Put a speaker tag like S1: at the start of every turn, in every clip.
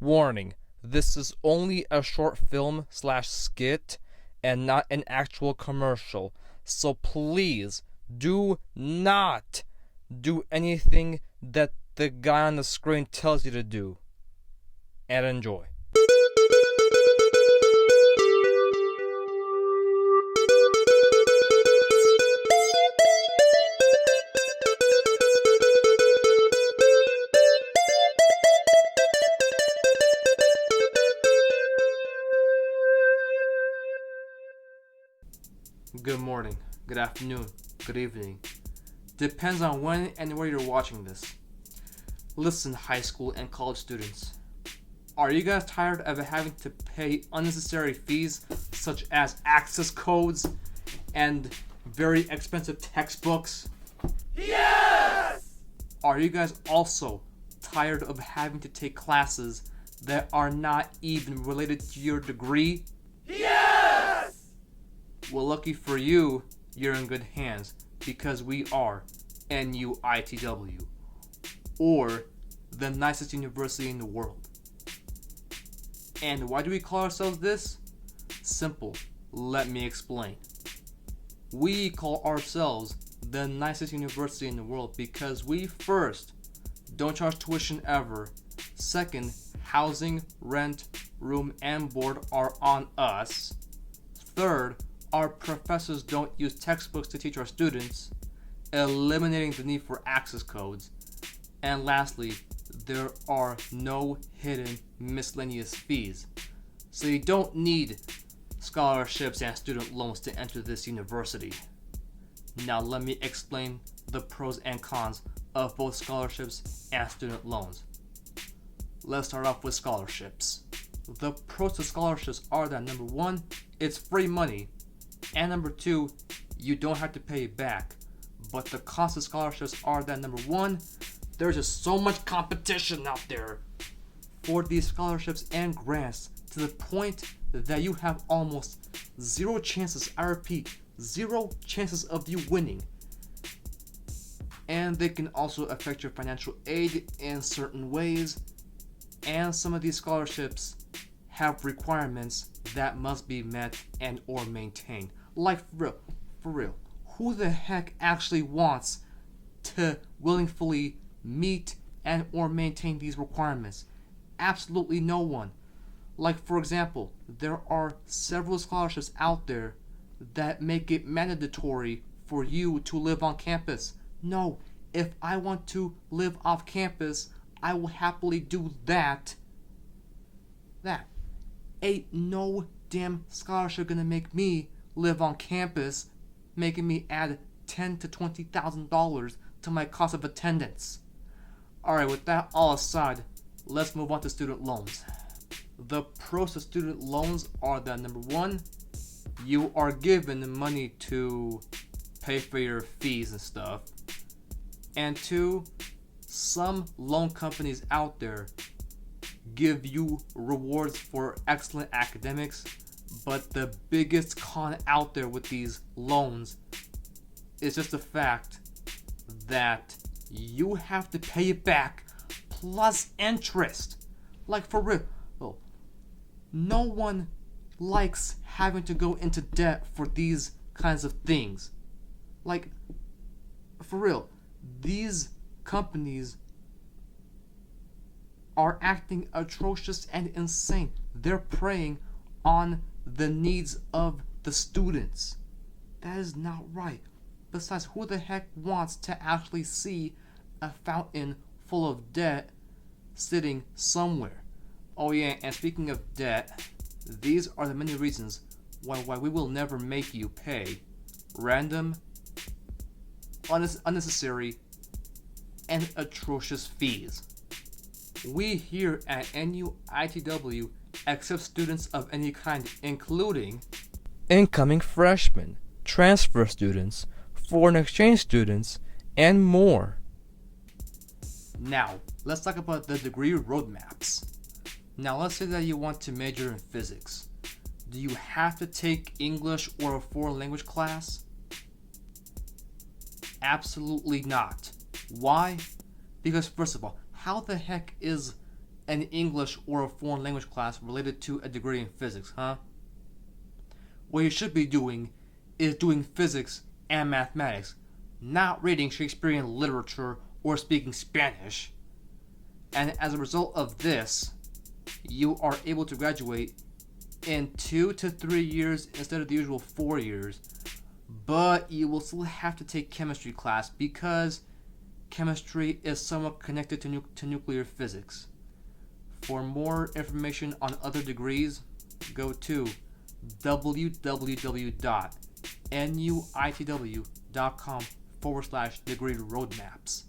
S1: Warning, this is only a short film / skit and not an actual commercial, so please do not do anything that the guy on the screen tells you to do. And enjoy. Good morning, good afternoon, good evening. Depends on when and where you're watching this. Listen, high school and college students. Are you guys tired of having to pay unnecessary fees such as access codes and very expensive textbooks?
S2: Yes!
S1: Are you guys also tired of having to take classes that are not even related to your degree?
S2: Yes!
S1: Well, lucky for you, you're in good hands because we are NUITW, or the nicest university in the world. And why do we call ourselves this? Simple. Let me explain. We call ourselves the nicest university in the world because we, first, don't charge tuition ever. Second, housing, rent, room, and board are on us. Third, our professors don't use textbooks to teach our students, eliminating the need for access codes. And lastly, there are no hidden miscellaneous fees. So you don't need scholarships and student loans to enter this university. Now let me explain the pros and cons of both scholarships and student loans. Let's start off with scholarships. The pros to scholarships are that number one, it's free money, and number two, you don't have to pay it back. But the cons of scholarships are that number one, there's just so much competition out there for these scholarships and grants to the point that you have almost zero chances, I repeat, zero chances of you winning. And they can also affect your financial aid in certain ways. And some of these scholarships have requirements that must be met and or maintained. Like for real, who the heck actually wants to willingly meet and or maintain these requirements? Absolutely no one. Like, for example, there are several scholarships out there that make it mandatory for you to live on campus. No, if I want to live off campus, I will happily do that. Ain't no damn scholarship gonna make me live on campus, making me add $10,000 to $20,000 to my cost of attendance. Alright, with that all aside, let's move on to student loans. The pros to student loans are that number one, you are given money to pay for your fees and stuff. And two, some loan companies out there give you rewards for excellent academics, but the biggest con out there with these loans is just the fact that you have to pay it back plus interest. Like, for real, no one likes having to go into debt for these kinds of things. Like, for real, these companies are acting atrocious and insane. They're preying on the needs of the students. That is not right. Besides, who the heck wants to actually see a fountain full of debt sitting somewhere? Oh yeah, and speaking of debt, these are the many reasons why we will never make you pay random, unnecessary, and atrocious fees. We here at NUITW accept students of any kind, including incoming freshmen, transfer students, foreign exchange students, and more. Now, let's talk about the degree roadmaps. Now, let's say that you want to major in physics. Do you have to take English or a foreign language class? Absolutely not. Why? Because first of all, how the heck is an English or a foreign language class related to a degree in physics, huh? What you should be doing is doing physics and mathematics, not reading Shakespearean literature or speaking Spanish. And as a result of this, you are able to graduate in 2 to 3 years instead of the usual 4 years. But you will still have to take chemistry class because chemistry is somewhat connected to nuclear physics. For more information on other degrees, go to www.nuitw.com/degree roadmaps.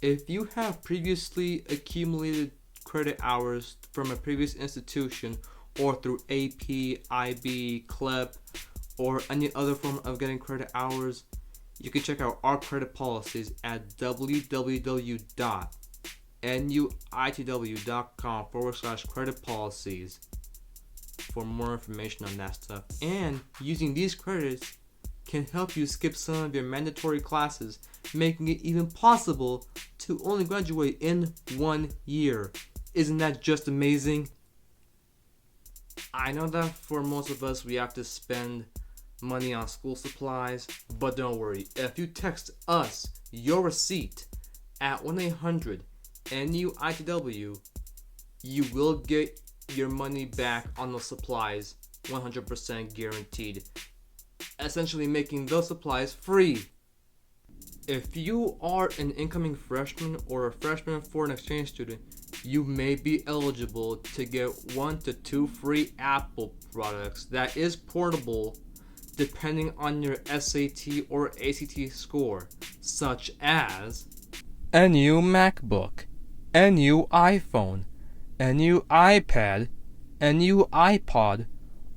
S1: If you have previously accumulated credit hours from a previous institution or through AP, IB, CLEP, or any other form of getting credit hours, you can check out our credit policies at www.nuitw.com/credit policies for more information on that stuff. And using these credits can help you skip some of your mandatory classes, making it even possible to only graduate in 1 year. Isn't that just amazing? I know that for most of us we have to spend money on school supplies, but don't worry. If you text us your receipt at 1-800-NUITW, you will get your money back on those supplies, 100% guaranteed, essentially making those supplies free. If you are an incoming freshman or a freshman foreign exchange student, you may be eligible to get 1 to 2 free Apple products that is portable depending on your SAT or ACT score, such as a new MacBook, a new iPhone, a new iPad, a new iPod,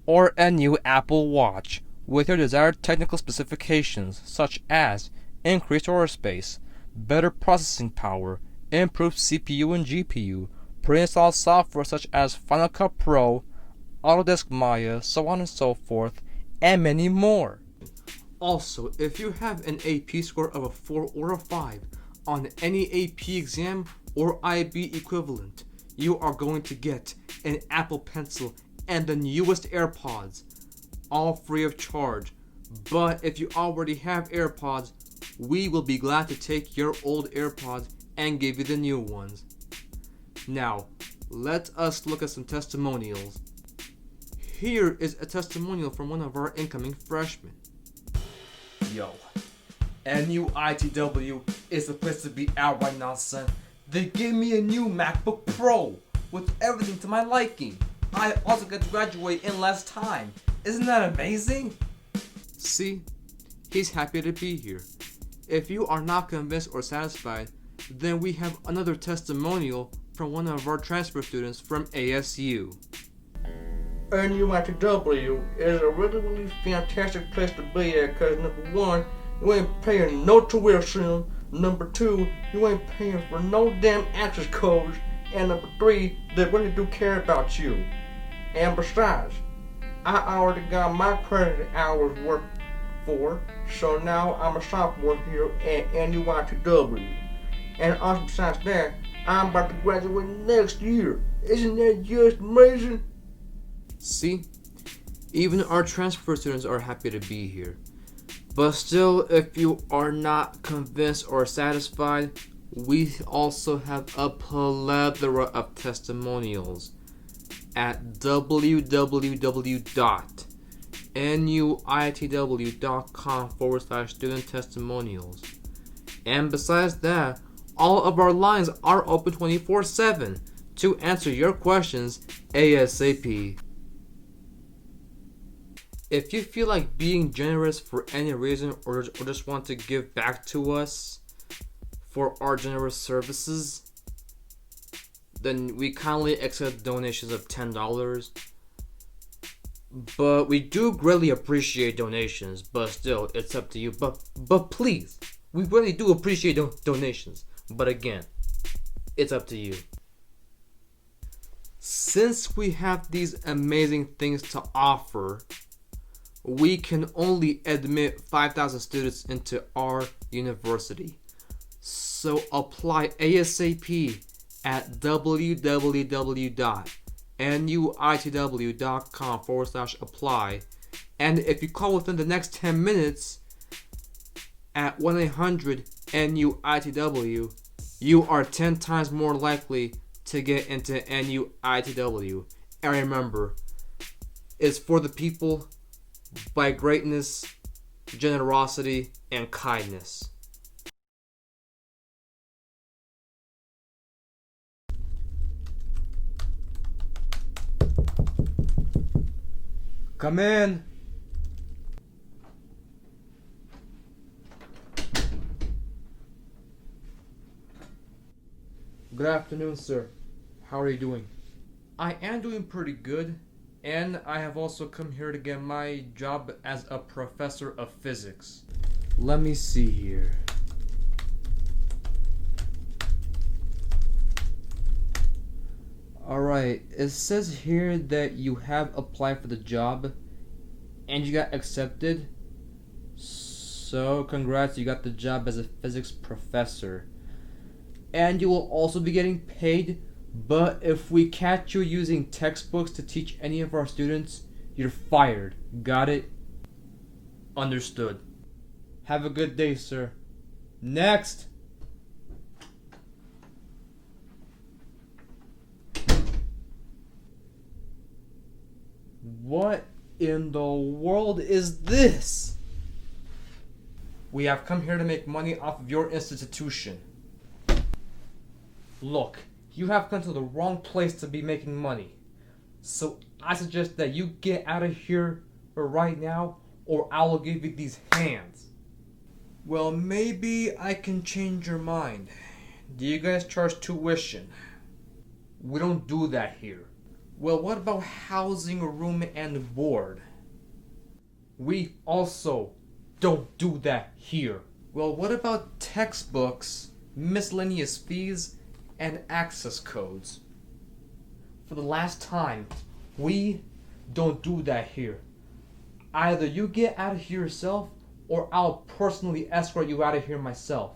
S1: or a new Apple Watch with your desired technical specifications such as increased storage space, better processing power, improved CPU and GPU, pre-installed software such as Final Cut Pro, Autodesk Maya, so on and so forth, and many more. Also, if you have an AP score of a 4 or a 5 on any AP exam or IB equivalent, you are going to get an Apple Pencil and the newest AirPods, all free of charge. But if you already have AirPods, we will be glad to take your old AirPods and give you the new ones. Now, let us look at some testimonials. Here is a testimonial from one of our incoming freshmen. Yo, NUITW is the place to be at right now, son. They gave me a new MacBook Pro with everything to my liking. I also get to graduate in less time. Isn't that amazing? See, he's happy to be here. If you are not convinced or satisfied, then we have another testimonial from one of our transfer students from ASU.
S3: NUITW is a really fantastic place to be at because number 1, you ain't paying no tuition, number 2, you ain't paying for no damn access codes, and number 3, they really do care about you. And besides, I already got my credit hours worked for, so now I'm a sophomore here at NUITW. And also besides that, I'm about to graduate next year. Isn't that just amazing?
S1: See, even our transfer students are happy to be here. But still, if you are not convinced or satisfied, we also have a plethora of testimonials at www.nuitw.com/student testimonials. And besides that, all of our lines are open 24/7 to answer your questions ASAP. If you feel like being generous for any reason or just want to give back to us for our generous services, then we kindly accept donations of $10. But we do greatly appreciate donations, but still, it's up to you. But please, we really do appreciate donations. But again, it's up to you. Since we have these amazing things to offer, we can only admit 5,000 students into our university. So apply ASAP at www.nuitw.com/apply. And if you call within the next 10 minutes at 1-800-NUITW, you are 10 times more likely to get into NUITW. And remember, it's for the people by greatness, generosity, and kindness. Come in. Good afternoon, sir. How are you doing? I am doing pretty good, and I have also come here to get my job as a professor of physics. Let me see here. Alright, it says here that you have applied for the job and you got accepted. So, congrats, you got the job as a physics professor. And you will also be getting paid, but if we catch you using textbooks to teach any of our students, you're fired. Got it? Understood. Have a good day, sir. Next! What in the world is this? We have come here to make money off of your institution. Look, you have come to the wrong place to be making money. So I suggest that you get out of here right now, or I will give you these hands. Well, maybe I can change your mind. Do you guys charge tuition? We don't do that here. Well, what about housing, room, and board? We also don't do that here. Well, what about textbooks, miscellaneous fees, and access codes? For the last time, we don't do that here. Either you get out of here yourself, or I'll personally escort you out of here myself.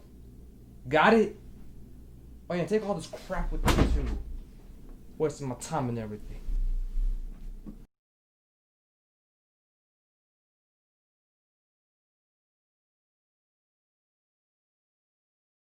S1: Got it? Oh yeah, take all this crap with you too. Wasting my time and everything.